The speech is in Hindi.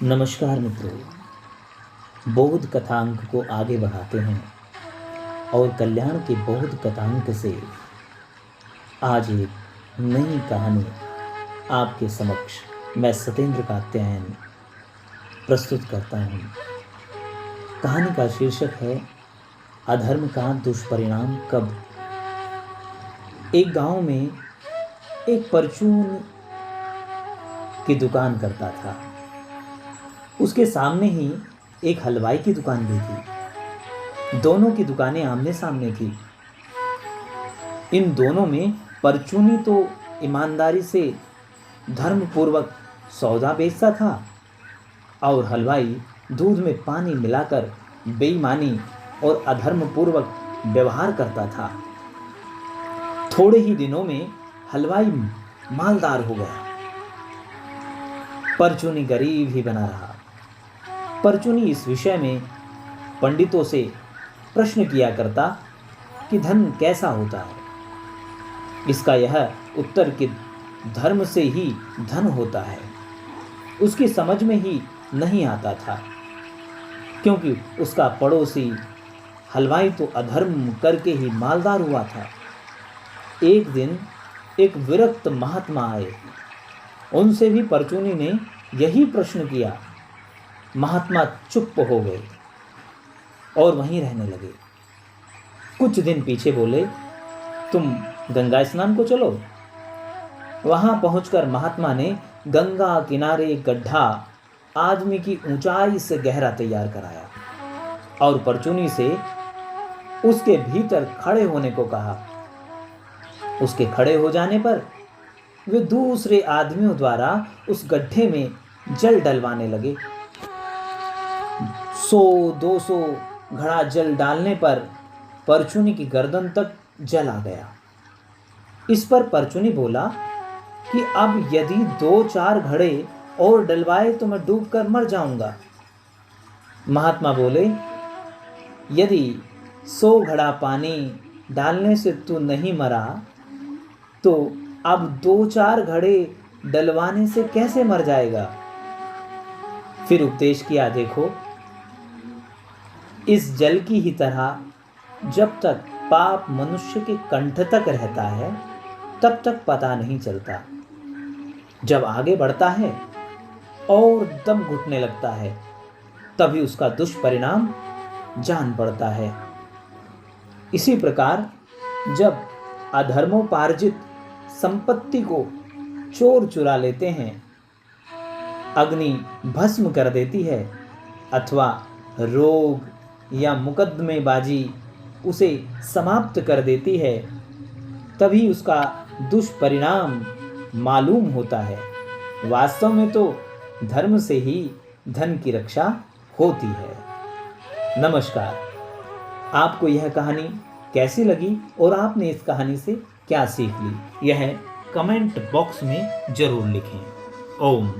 नमस्कार मित्रों। बौद्ध कथांक को आगे बढ़ाते हैं और कल्याण के बौद्ध कथांक से आज एक नई कहानी आपके समक्ष मैं सत्येंद्र कात्यायन प्रस्तुत करता हूँ। कहानी का शीर्षक है अधर्म का दुष्परिणाम कब। एक गांव में एक परचून की दुकान करता था। उसके सामने ही एक हलवाई की दुकान भी थी। दोनों की दुकानें आमने सामने थी। इन दोनों में परचूनी तो ईमानदारी से धर्मपूर्वक सौदा बेचता था और हलवाई दूध में पानी मिलाकर बेईमानी और अधर्मपूर्वक व्यवहार करता था। थोड़े ही दिनों में हलवाई मालदार हो गया, परचूनी गरीब ही बना रहा। परचूनी इस विषय में पंडितों से प्रश्न किया करता कि धन कैसा होता है। इसका यह उत्तर कि धर्म से ही धन होता है उसकी समझ में ही नहीं आता था, क्योंकि उसका पड़ोसी हलवाई तो अधर्म करके ही मालदार हुआ था। एक दिन एक विरक्त महात्मा आए। उनसे भी परचूनी ने यही प्रश्न किया। महात्मा चुप हो गए और वहीं रहने लगे। कुछ दिन पीछे बोले, तुम गंगा स्नान को चलो। वहां पहुंचकर महात्मा ने गंगा किनारे गड्ढा आदमी की ऊंचाई से गहरा तैयार कराया और परचूनी से उसके भीतर खड़े होने को कहा। उसके खड़े हो जाने पर वे दूसरे आदमियों द्वारा उस गड्ढे में जल डलवाने लगे। 100-200 घड़ा जल डालने पर परचूनी की गर्दन तक जल आ गया। इस पर परचूनी बोला कि अब यदि 2-4 घड़े और डलवाए तो मैं डूबकर मर जाऊंगा। महात्मा बोले, यदि 100 घड़ा पानी डालने से तू नहीं मरा तो अब 2-4 घड़े डलवाने से कैसे मर जाएगा। फिर उपदेश किया, देखो इस जल की ही तरह जब तक पाप मनुष्य के कंठ तक रहता है तब तक पता नहीं चलता। जब आगे बढ़ता है और दम घुटने लगता है तभी उसका दुष्परिणाम जान पड़ता है। इसी प्रकार जब अधर्मोपार्जित संपत्ति को चोर चुरा लेते हैं, अग्नि भस्म कर देती है अथवा रोग या मुकदमेबाजी उसे समाप्त कर देती है, तभी उसका दुष्परिणाम मालूम होता है। वास्तव में तो धर्म से ही धन की रक्षा होती है। नमस्कार। आपको यह कहानी कैसी लगी और आपने इस कहानी से क्या सीख ली, यह कमेंट बॉक्स में जरूर लिखें। ओम।